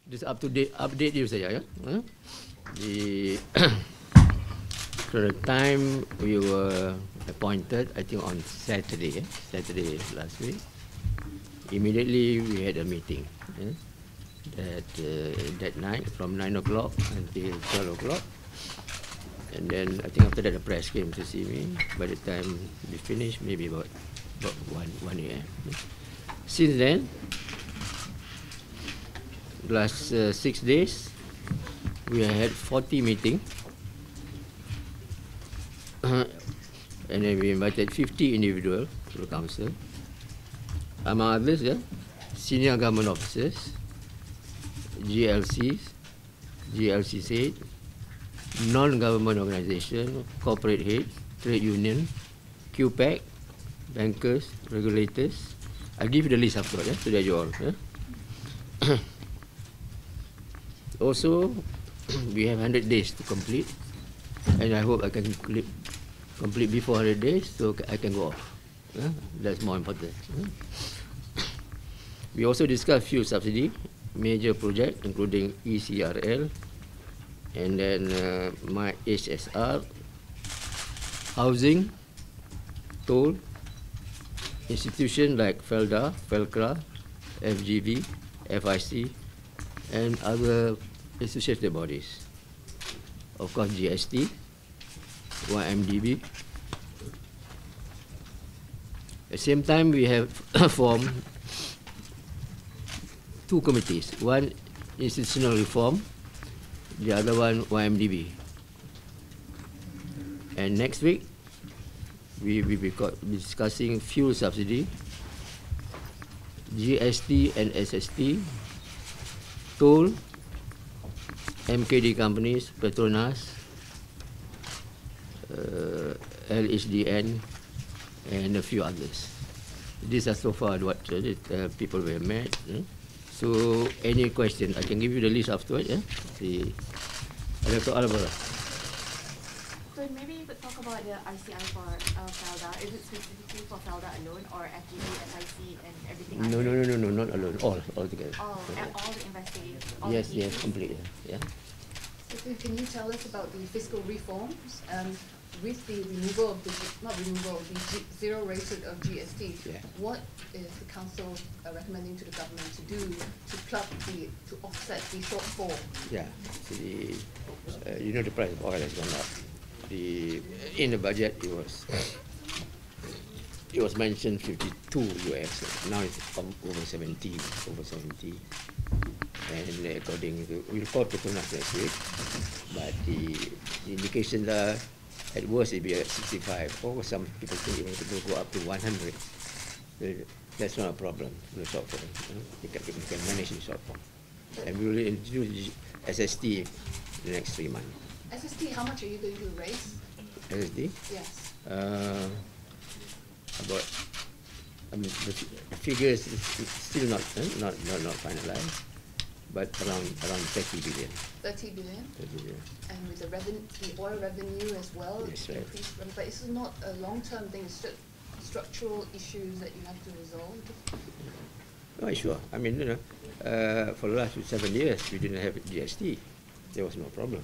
Just up to date update you saja ya. The current time we were appointed, I think on Saturday, Saturday last week. Immediately we had a meeting that night from 9 o'clock until 12 o'clock. And then I think after that the press came to see me. By the time we finished, maybe about 1 a.m. Since then, last 6 days, we had 40 meetings. And then we invited 50 individuals to the council. Among others, senior government officers, GLCs, GLCs, non-government organisation, corporate head, trade union, QPAC, bankers, regulators. I'll give you the list afterwards, so that you all. Also, we have 100 days to complete, and I hope I can complete before 100 days, so I can go off. That's more important. We also discussed fuel subsidy, major project, including ECRL, and then my HSR, housing, toll, institutions like FELDA, FELCRA, FGV, FIC, and other associated bodies. Of course, GST, YMDB. At the same time, we have formed 2 committees. One, institutional reform, the other one, YMDB. And next week, we will be discussing fuel subsidy, GST and SST, toll, MKD companies, Petronas, LHDN, and a few others. These are so far what people we have met. So, any question? I can give you the list afterwards. Dr. Alvaro. So maybe you could talk about the ICI for FELDA. Is it specifically for FELDA alone, or FGV, FIC, and everything? No, not alone. All together. All the investigators. Yes, completely. Yeah. So can you tell us about the fiscal reforms with the removal of the zero rated of GST? Yeah. What is the council recommending to the government to do to offset the shortfall? Yeah. The price of oil has gone up. In the budget it was mentioned 52 US. Now it's over 70. And according to, we'll call Petronas next week, but the indications are at worst it'll be at 65, or some people think even it will go up to 100. That's not a problem, the shortfall. You can manage the shortfall. And we will introduce SST in the next 3 months. SST, how much are you going to raise? SST? Yes. The figures is still not finalized, but around 30 billion. 30 billion? 30 billion. And with the oil revenue as well, yes, right. But it's not a long-term thing, it's just structural issues that you have to resolve. Oh, sure. I mean, for the last 7 years, we didn't have GST. There was no problem.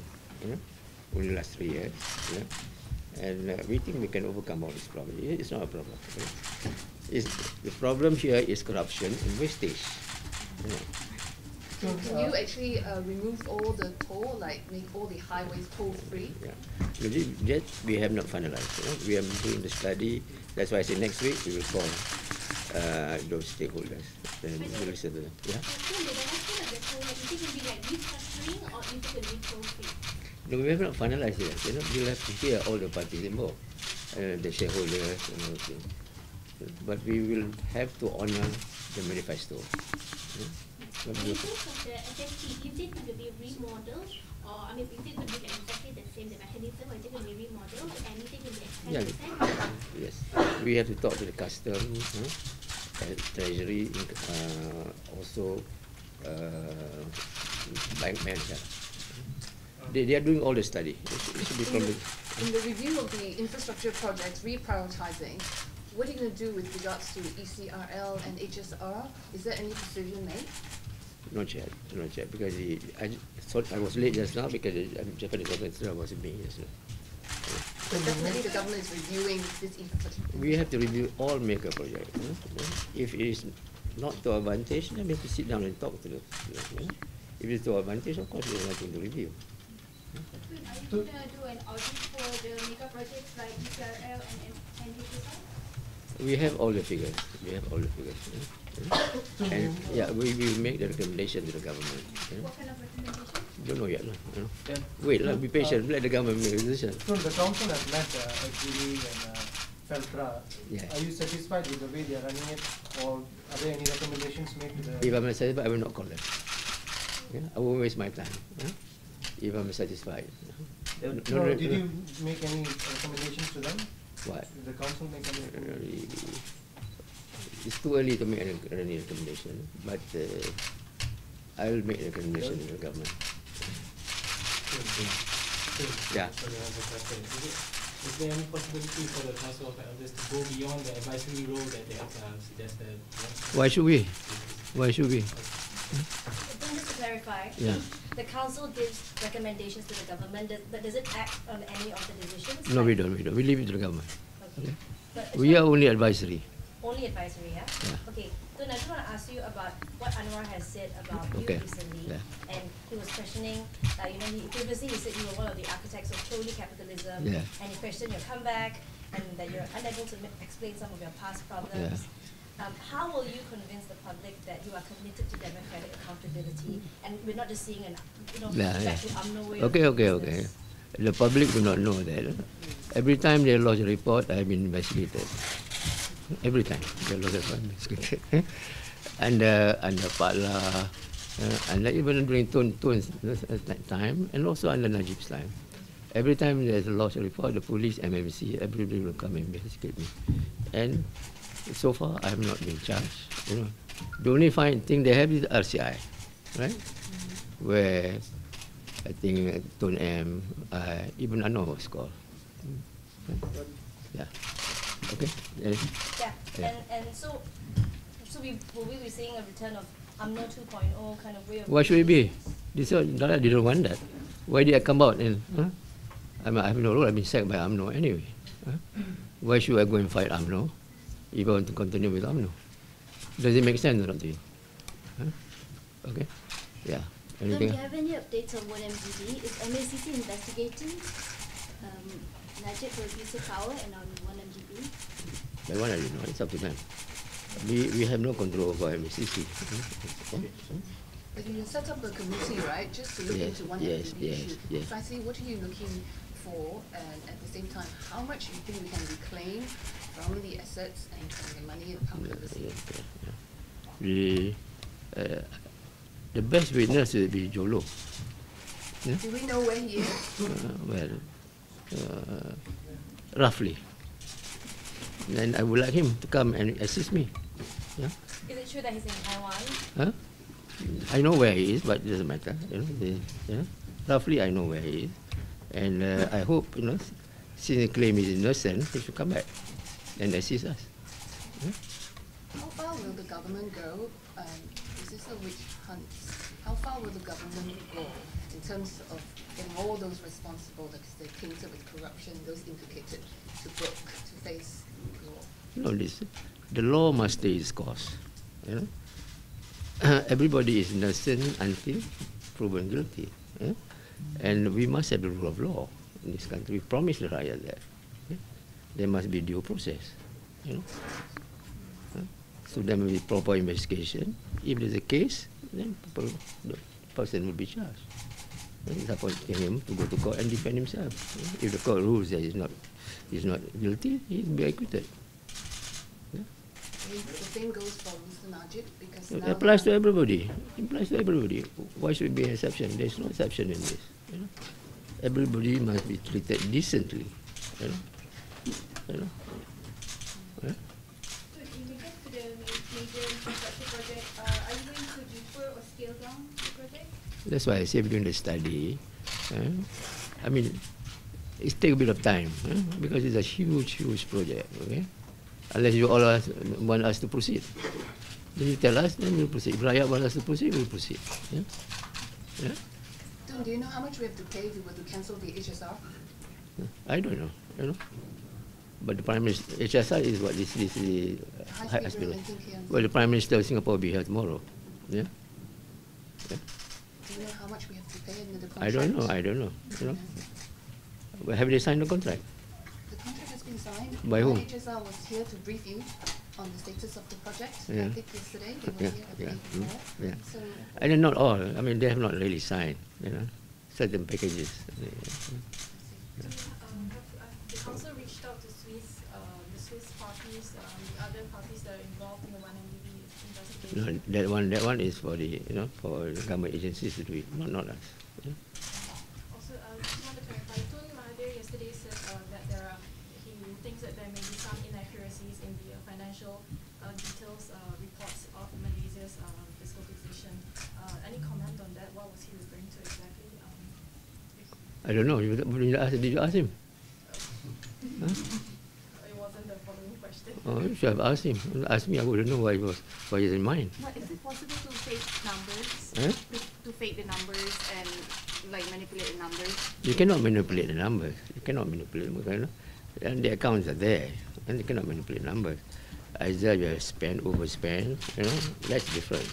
Only the last 3 years. And we think we can overcome all this problem. It's not a problem. The problem here is corruption and wastage. Can you actually remove all the toll, like make all the highways toll-free? Yeah. That we have not finalized. We are doing the study. That's why I say next week we will call those stakeholders. And we'll listen to them. Yeah? No, we have not finalized it. We'll have to hear all the parties involved, the shareholders and everything. But we will have to honor the manifesto. In terms of the SST, is it going to be remodeled, or is it going to be exactly the same mechanism, or is it going to be remodeled? Anything in the extent? Yes. We have to talk to the customs, treasury, also bank manager. They are doing all the study. It should be probably. In the review of the infrastructure projects, reprioritizing, what are you going to do with regards to ECRL and HSR? Is there any decision made? not yet, because I thought I was late just now because the Japanese officer was with me just now. But definitely the government is reviewing this infrastructure. We have to review all major projects. If it is not to our advantage, then we have to sit down and talk to the. If it's to our advantage, of course, there's nothing to review. Are you going to do an audit for the mega projects like ECRL and HSI? We have all the figures. And yeah, we will make the recommendation to the government. What kind of recommendation? Don't know yet. Then, Wait, be patient. Let the government make a decision. so the council has met HDB and Feltra. Yeah. Are you satisfied with the way they are running it, or are there any recommendations made to the? If I'm not satisfied, I will not call them. Yeah? I won't waste my time. If I'm satisfied. No, did you make any recommendations to them? What? Did the council make any recommendations? It's too early to make any recommendation, but I will make a recommendation to the government. Yeah. Sorry, I have a question. Is there any possibility for the Council of Elders to go beyond the advisory role that they have suggested? Why should we? Why should we? Then just to clarify, Yeah. the council gives recommendations to the government. Does it act on any of the decisions? No, we don't. We leave it to the government. Okay. But We are only advisory. only advisory, yeah? Yeah. Okay, so I just want to ask you about what Anwar has said about Okay. you recently. Yeah. And he was questioning, previously he said you were one of the architects of trolley capitalism. Yeah. And he questioned your comeback and that you're unable to explain some of your past problems. How will you convince the public that you are committed to democratic accountability and we're not just seeing back to UMNO way of Okay. business? The public do not know that. Every time they lodge a report, I have been investigated. Every time they lodge a report, investigated. And Patla, and even during Tun's time, and also under Najib's time. Every time there's a lodge a report, the police, MMC, everybody will come and investigate me. And so far, I have not been charged. The only thing they have is RCI, right? Where I think Tun M, even Anwar was called. Yeah. Okay. Yeah. And so will we be seeing a return of UMNO 2.0 kind of way of? Why should it be? They don't want that. Why did I come out and? I have no role. I've been sacked by UMNO anyway. Why should I go and fight UMNO if I want to continue with UMNO? Does it make sense or not to you? Okay. Yeah. Do Anything? you have any updates on 1MGB? Is MACC investigating Najib for abuse of power and on 1MGB? That one I don't know. It's up to them. We have no control over MACC. But you set up a committee, right, just to look Yes, into one yes, MGB yes, issue. yes. Precisely, what are you looking for, and at the same time, how much do you think we can reclaim from the assets and from the money pumped overseas? The best witness will be Jolo. Yeah? Do we know where he is? Roughly. And I would like him to come and assist me. Yeah? Is it true that he's in Taiwan? Huh? I know where he is, but it doesn't matter. Roughly, I know where he is, and I hope, since he claims he's innocent, he should come back and assist us. How far will the government go? Is this a witch hunt? How far will the government go in terms of getting all those responsible, that they're tainted with corruption, those implicated, to book, to face law? The law must stay its course. Everybody is innocent until proven guilty. And we must have the rule of law in this country. We promise the Raya that. There must be due process. So there will be proper investigation. If there's a case, then the person will be charged. It's up to him to go to court and defend himself. If the court rules that he's not guilty, he will be acquitted. The same goes for Mr. Najib, because It now applies to everybody. It applies to everybody. Why should it be an exception? There's no exception in this. Everybody must be treated decently. So in regards to the major infrastructure project, are you going to defer or scale down the project? That's why I say during the study, I mean, it takes a bit of time because it's a huge project. Okay, unless you all want us to proceed. Then you tell us, then we'll proceed. If Rakyat want us to proceed, we'll proceed. Yeah? Yeah? Do you know how much we have to pay if we were to cancel the HSR? I don't know. You know? But the Prime Minister, HSR is what? This is the High high speed rail speed. linking here. Well, the Prime Minister of Singapore will be here tomorrow. Yeah? Do you know how much we have to pay under the contract? I don't know. I don't know. You know? Well, have they signed the contract? The contract has been signed. By whom? HSR was here to brief you on the status of the project. Yeah. I think yesterday they were Yeah, here, I yeah, believe, before. yeah. So, And then not all. I mean, they have not really signed. You know, certain packages. The council reached out to the Swiss parties, the other parties that are involved in the 1MDB investigation. No, that one is for the for the government agencies to do it, not us. Yeah? Also, just want to clarify, Tun Mahathir yesterday said that he thinks that there may be some inaccuracies in the financial details reports of Malaysia's fiscal position. Any comment on that? What was he referring to exactly? I don't know. Did you ask him? Huh? It wasn't the following question. Oh, you should have asked him. Ask me, I wouldn't know what is in mind. But is it possible to fake numbers? Huh? To fake the numbers and like manipulate the numbers? You cannot manipulate the numbers. You cannot manipulate them. You know? And the accounts are there, and you cannot manipulate numbers. Either you have spent, overspent, you know, that's different.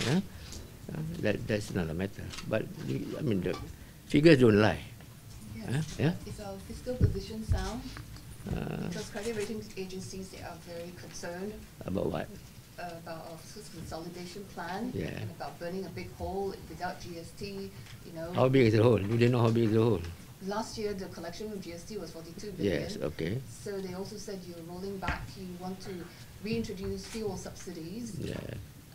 Yeah? That's another matter. But I mean, the figures don't lie. yes. Yeah? Is our fiscal position sound? Because credit rating agencies, they are very concerned About what? about our consolidation plan Yeah. and about burning a big hole without GST. You know, How big is the hole? Do they know how big is the hole? last year the collection of GST was 42 billion. Yes, okay. So they also said you're rolling back. You want to reintroduce fuel subsidies, Yeah,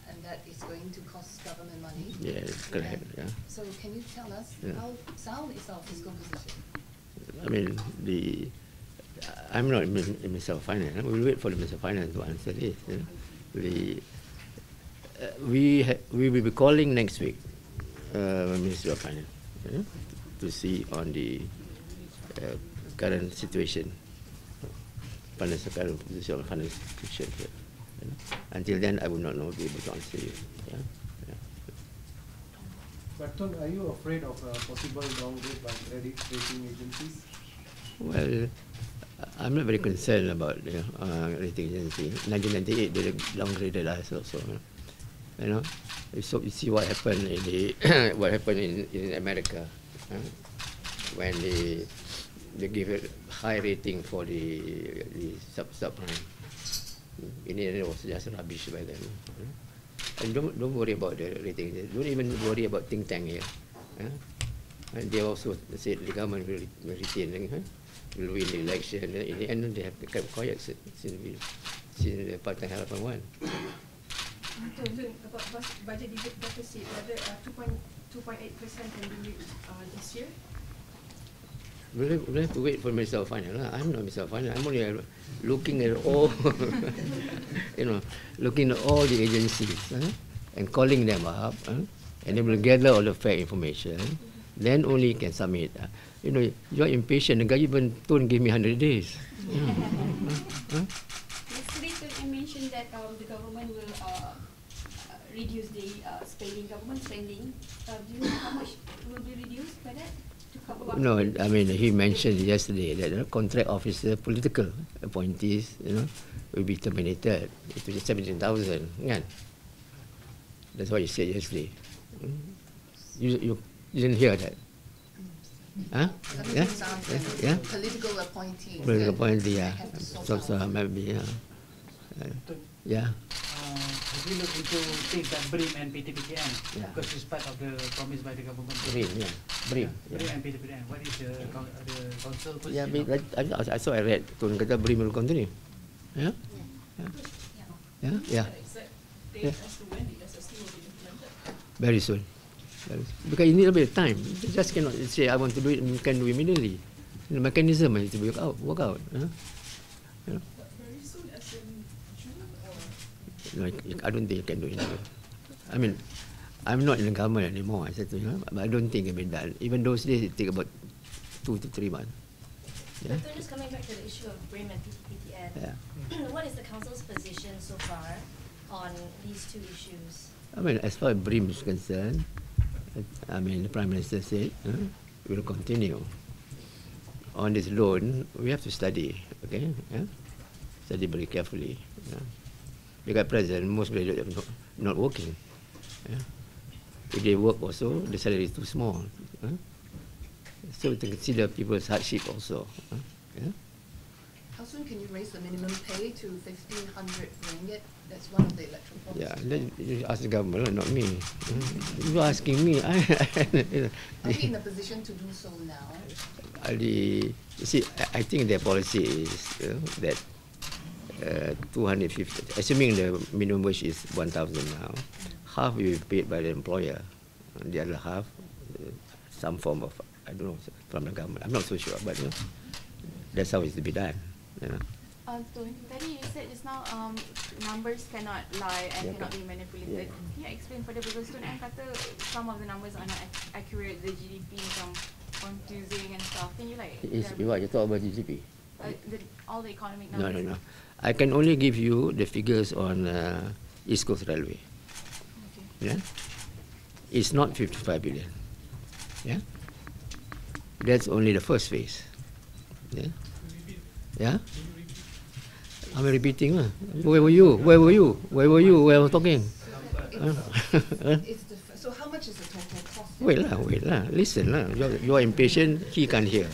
and that is going to cost government money. yes, correct. Yeah. So can you tell us Yeah. how sound is our fiscal position? I mean, I'm not in Minister of Finance. We'll wait for the Minister of Finance to answer this. You know. We will be calling next week, Minister of Finance, you know, to see on the current situation, current position of finance situation here. You know. Until then, I will not know, be able to answer you. Yeah? Yeah. But Tun, are you afraid of a possible downgrade by credit rating agencies? Well, I'm not very concerned about rating agency. 1998 they downgraded us also. You know, so you see what happened in the what happened in America when they give a high rating for the subprime. In the end, it was just rubbish by then. And don't worry about the rating. Don't even worry about think tank here. And they also said the government will retain. Will win the election. In the end, they have kept quiet since the Partai Harapan won. About budget deficit, whether 2.8% can be reached this year? We'll have to wait for Minister of Finance. I'm not Minister of Finance. I'm only looking at all, looking at all the agencies and calling them up, and then we'll gather all the fact information. Then only you can submit. You're impatient. The government don't give me 100 days. Yesterday, you mentioned that the government will reduce the government spending. Do you know how much will be reduced by that? No, I mean, he mentioned yesterday that contract officer, political appointees, will be terminated. It was 17,000, kan? That's what he said yesterday. You didn't hear that? Huh? Yeah? Yeah? Political appointees. Political appointee, yeah. Have to sort So out. maybe, yeah. Yeah. Have you looked into things like BRIM and PTPTN? Yeah. Because it's part of the promise by the government. BRIM, yeah. BRIM. BRIM and PTPTN. What is the council position? Yeah, I saw, I read, Tun kata BRIM will continue. Yeah? Yeah? Yeah. Yeah. Very soon. Because you need a bit of time. You just cannot say, I want to do it, and you can do it immediately. The mechanism has to work out. Very soon, as in June or? No, I don't think you can do it. I mean, I'm not in the government anymore, I said to you, but I don't think it can be done. Even those days, it take about 2 to 3 months. Yeah? But just coming back to the issue of BRIM and PTPTN, Yeah. what is the council's position so far on these two issues? I mean, as far as BRIM is concerned, I mean, the Prime Minister said we'll continue. On this loan, we have to study, okay? Yeah? Study very carefully. Yeah? Because at present, most graduates are not working. Yeah? If they work also, the salary is too small. So to consider people's hardship also. Yeah? How soon can you raise the minimum pay to 1,500 ringgit? That's one of the electoral policies. Yeah, then you ask the government, not me. You're asking me. Are we in a position to do so now? You see, I think their policy is that 250, assuming the minimum wage is 1,000 now, half will be paid by the employer, and the other half, some form of, I don't know, from the government. I'm not so sure, but that's how it's to be done. Tun, tadi you said just now numbers cannot lie and cannot be manipulated. Can you explain further, because Tun M kata some of the numbers are not accurate, the GDP macam confusing and stuff. Can you like... What, you talk about GDP? All the economic numbers. No. I can only give you the figures on East Coast Railway. Okay. Yeah? It's not 55 billion. Yeah? That's only the first phase. Yeah? Yeah? I'm repeating. Where were you? Where were you? Where were you? Where I was talking? So how much is the total cost? Wait lah. Listen lah. You're impatient. He can't hear.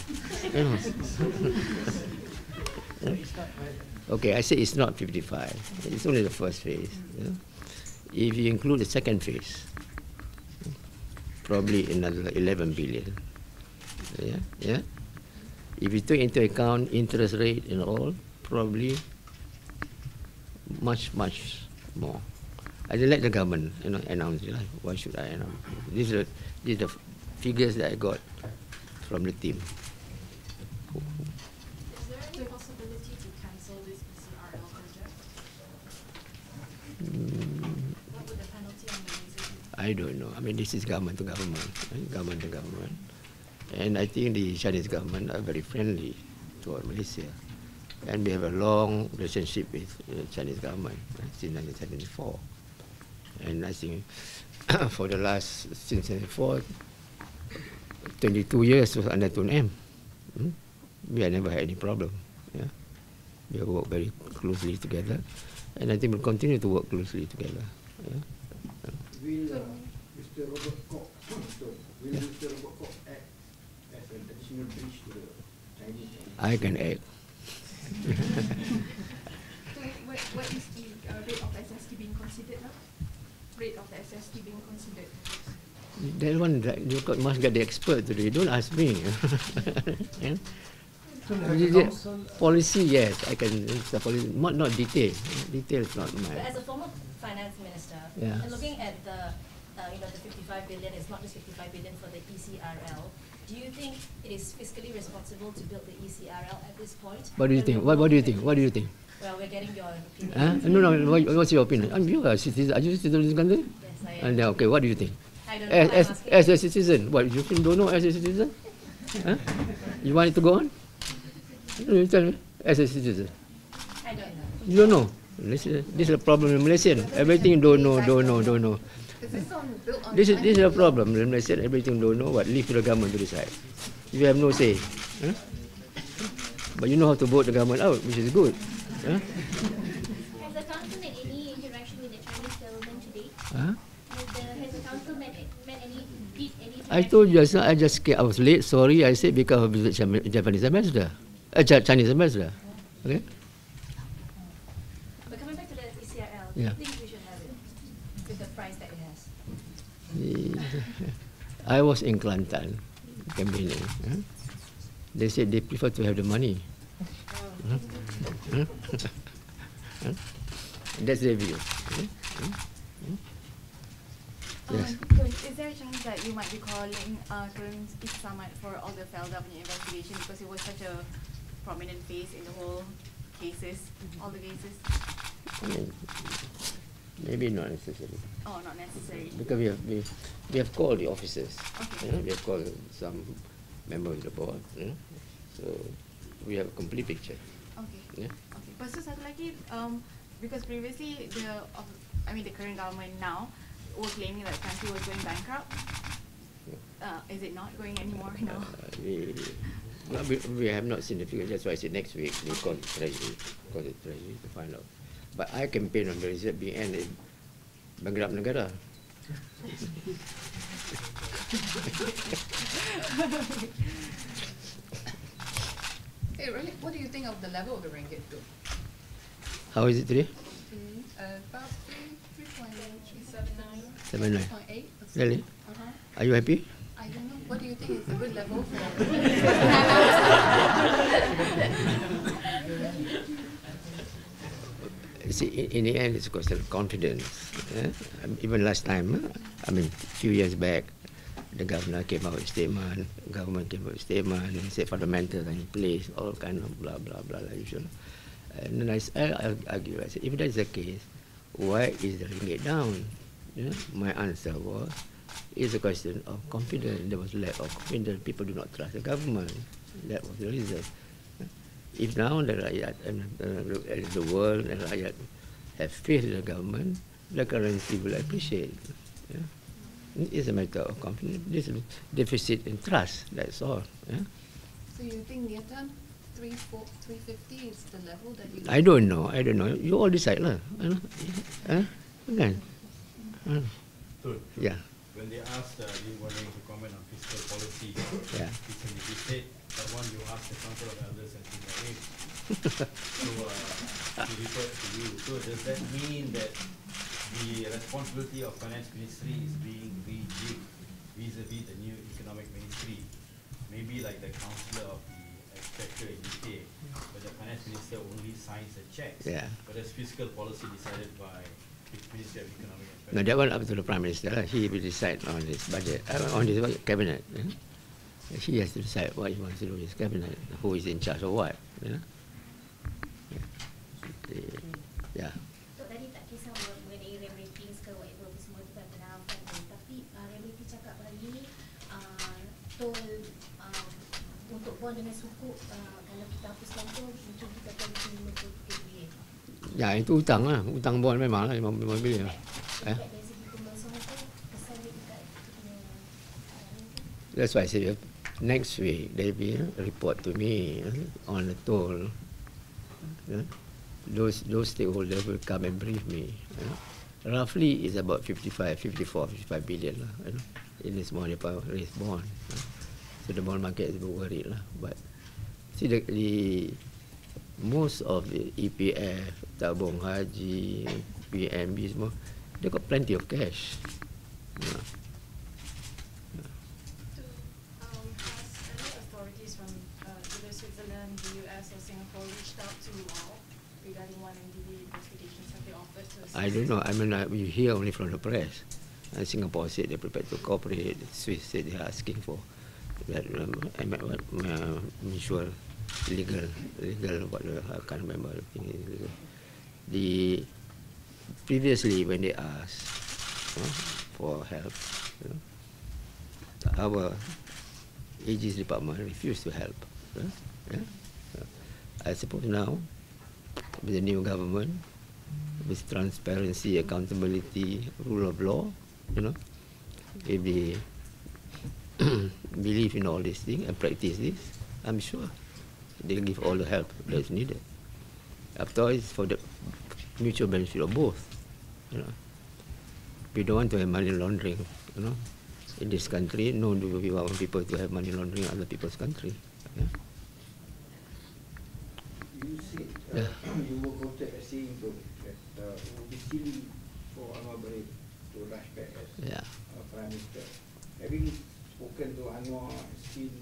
Okay, I say it's not 55. It's only the first phase. Yeah? If you include the second phase, probably another 11 billion. Yeah. If you take into account interest rate and all, probably much more. I just let the government, announce it. Why should I announce? These are the figures that I got from the team. Is there any possibility to cancel this ECRL project? What would the penalty on Malaysia be? I don't know. I mean, this is government to government, government to government. And I think the Chinese government are very friendly toward Malaysia. And we have a long relationship with the Chinese government since 1974. And I think for the last, since 1974, 22 years was under Tun M. We have never had any problem. Yeah? We have worked very closely together. And I think we'll continue to work closely together. Yeah? Will Mr. Robert Kok act as an additional bridge to the Chinese? I can act. So what is the rate of SST being considered now? Rate of the SST being considered? That one, you must get the expert to do it. Don't ask me. Yeah? Policy, yes, I can. Policy, not detail. Detail is not my. But as a former finance minister, Yeah. and looking at the the 55 billion, it's not just 55 billion for the ECRL. Do you think it is fiscally responsible to build the ECRL at this point? What do you think? What do you think? What do you think? Well, we're getting your opinion. No. What's your opinion? You are a citizen. Are you a citizen of this country? Yes, I am. And okay, what do you think? I don't know. As a citizen, what you don't know as a citizen? You want it to go on? You tell me. As a citizen, I don't know. you don't know. This is a problem in Malaysia. Everything don't know. This is a problem in Malaysia. Everything don't know. What leave to the government to decide. You have no say. But you know how to vote the government out, which is good. Has the council made any interaction with the Chinese government today? Has the council made any interaction? I told you I was late. Sorry, I said because of the Japanese ambassador, Chinese ambassador. Okay. But coming back to the ECRL, do Yeah. you think we should have it with the price that it has? I was in Kelantan campaigning. They said they prefer to have the money. That's their view. Yes. Is there a chance that you might be calling Tun Samad for all the Felda investigation, because it was such a prominent face in the whole cases, all the cases? I mean, maybe not necessary. Oh, not necessary. Because we have called the officers. Okay. We have called some members of the board. So we have a complete picture. Okay. Yeah. Okay. Lepas tu satu lagi, because previously the I mean the current government now, were claiming that the country was going bankrupt. Is it not going anymore now? We have not seen the figures. That's why I said next week we call it Treasury to find out. But I campaign on the Reserve being ended. Bankrupt negara. Hey, really, what do you think of the level of the ringgit though? How is it today? About 3.79. 79. 3.8. Really? Uh-huh. Are you happy? I don't know. What do you think is a good level for? See, in the end, it's a question of confidence. Even last time, I mean, a few years back, the governor came out with a statement, government came out with a statement, and said fundamentals are in place, all kind of blah, blah, blah, like usual. And then I argue, I said, if that's the case, why is the ringgit down? My answer was, it's a question of confidence. There was lack of confidence. People do not trust the government. That was the reason. If now the rakyat and the world and the rakyat have faith in the government, the currency will appreciate. It's a matter of confidence. This is deficit in trust. That's all. So you think near term 350 is the level that you? I don't know. You all decide lah. Kan? Yeah. When they asked Lim Guan Eng to comment on fiscal policy, Yeah. he said that one you asked the Council of Elders and Lim Guan Eng. So he referred to you. So does that mean that the responsibility of Finance Ministry is being rejigged vis-a-vis the new Economic Ministry? Maybe like the Councillor of the Exchequer in UK, but the Finance Minister only signs the checks. Yeah. But there's fiscal policy decided by the Ministry of Economic Affairs. No, that one up to the Prime Minister. He will decide on his budget, on his cabinet. He has to decide what he wants to do with his cabinet, who is in charge of what. Yeah. So tadi tak kisah mengenai rem ratings ke whatever semua tu kan penalkan tu, tapi rem rating cakap hari ni tol untuk bond dengan sukuk kalau kita hapuskan tu mungkin kita akan RM50 bilion. Ya, itu hutang lah. Hutang bond memang lah, 55 bilion. Dari segi pembangunan tu kesan dia dekat kita punya That's why I said next week there will be a report to me on the toll. Those stakeholders will come and brief me. Roughly it's about 55 billion lah. In this morning raise bond. So the bond market is worried lah. But see the most of the EPF, tabung haji, PNB semua, they got plenty of cash. Has any authorities from either Switzerland, the US, or Singapore reached out to you all regarding 1MDB investigations? Have they offered to assist? I don't know. I mean, we hear only from the press. Singapore said they're prepared to cooperate. Swiss said they're asking for that mutual legal. What I can't remember. The previously when they asked for help, our AG's department refused to help. I suppose now with the new government, with transparency, accountability, rule of law, if they believe in all these things and practice this, I'm sure they'll give all the help that's needed. After all, it's for the mutual benefit of both. We don't want to have money laundering, in this country. No, we want people to have money laundering in other people's country. You said you were quoted as saying that it would be silly for Anwar Ibrahim to rush back as Prime Minister. Having spoken to Anwar, seen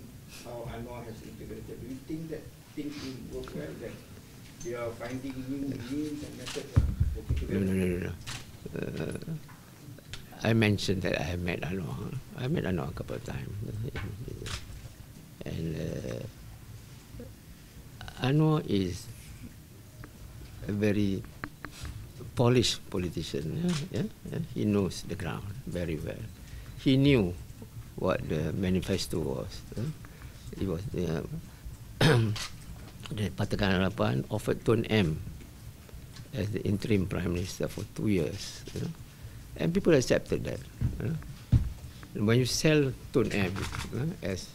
how Anwar has integrated, do you think that things will work well, that they are finding new means and methods of working together? No. I mentioned that I have met Anwar. I met Anwar a couple of times. And Anwar is a very polished politician. He knows the ground very well. He knew what the manifesto was. It was the Pakatan Harapan offered Tun M as the interim Prime Minister for 2 years, you know, and people accepted that. You know. And when you sell Tun M as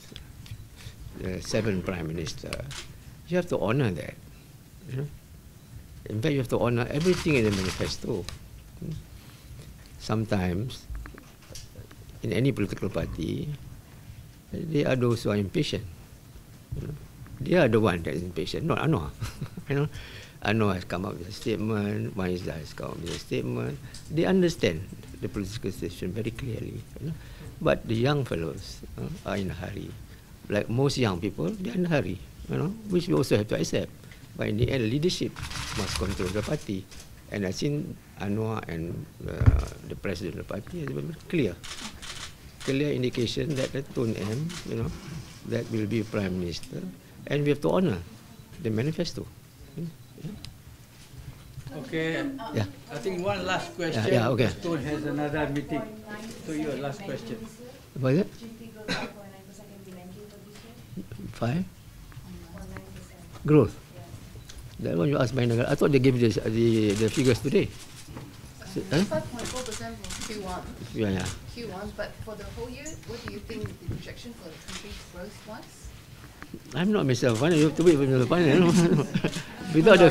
the 7th Prime Minister, you have to honor that. You know. In fact, you have to honor everything in the manifesto. Sometimes, in any political party, they are those who are impatient. You know. They are the one that is impatient, not Anwar. You know, Anwar has come up with a statement, Wan Izzah has come up with a statement. They understand the political situation very clearly. You know. But the young fellows are in a hurry. Like most young people, they are in a hurry, you know, which we also have to accept. But in the end, leadership must control the party. And I think Anwar and the president of the party has been clear indication that the Tun M, you know, that will be Prime Minister, and we have to honor the manifesto. Okay. Yeah. I think one last question. Yeah, okay. Tun has another meeting. So your last question. What is it? 5? Growth. That one you asked by Negara. I thought they gave the figures today. 5.4% for Q1. Yeah. Q1, but for the whole year, what do you think the projection for the country's growth was? I'm not Mr. Finance. You have to wait for Mr. Finance. Without the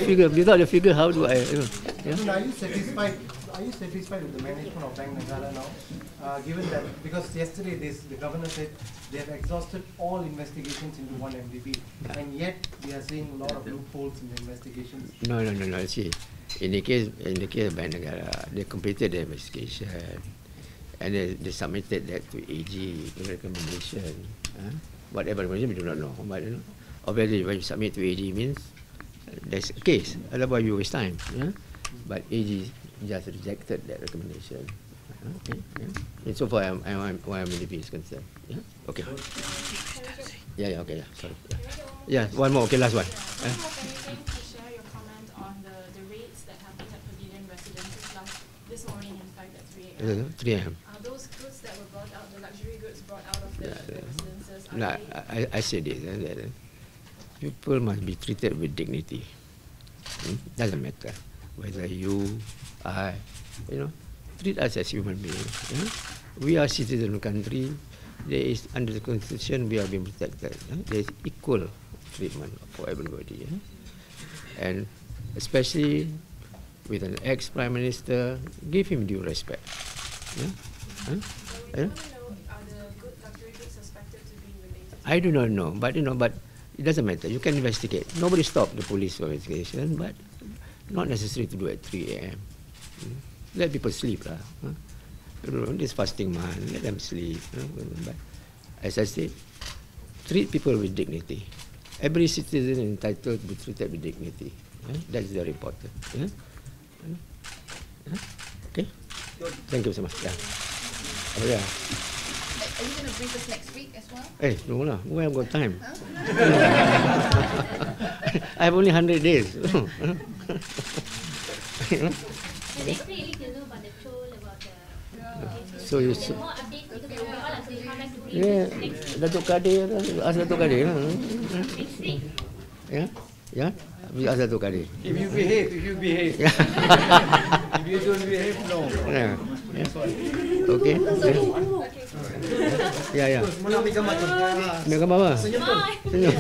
figure, how do I? You know, yeah? So are you satisfied? Are you satisfied with the management of Bank Negara now? Given that, because yesterday the governor said they have exhausted all investigations into 1MDB, and yet we are seeing a lot of loopholes in the investigations. No. See, in the case of Bank Negara, they completed the investigation, and they submitted that to AG recommendation. Whatever recommendation we do not know, but you know, obviously when you submit to AG means there's a case. Otherwise you waste time. But AG just rejected that recommendation. Okay. And so far, YMDB is concerned. Yeah. Okay. Yeah. Okay. Yeah. Sorry. Yeah. One more. Okay. Last one. Can you share your comment on the raids that happened at Pavilion Residences this morning, in fact, at 3 a.m.? 3 a.m. Those goods that were brought out, the luxury goods brought out of the residences. No, I said this. That people must be treated with dignity. Doesn't matter whether you, I, you know, treat us as human beings. We are citizens of the country. There is, under the Constitution, we are being protected. There is equal treatment for everybody. And especially with an ex-Prime Minister, give him due respect. I do not know, but but it doesn't matter. You can investigate. Nobody stopped the police investigation, but not necessary to do at 3 a.m. Let people sleep, This fasting month, let them sleep. But as I said, treat people with dignity. Every citizen is entitled to be treated with dignity. That's very important. Okay. Thank you so much. Yeah. Oh, yeah. Are you going to brief us next week as well? Hey, no lah. Where I've got time? I have only 100 days. Next week, you know about the troll, about the... So you... The more updates, because we all have to come back to brief Yeah, next week. Datuk Kadir, ask Datuk Kadir. Next week. Yeah, we ask Datuk Kadir. If you behave. If you don't behave, no. Yeah. Okay. Yeah. Mana ambil gambar tu? Ambil gambar apa? Senyum tu. Senyum.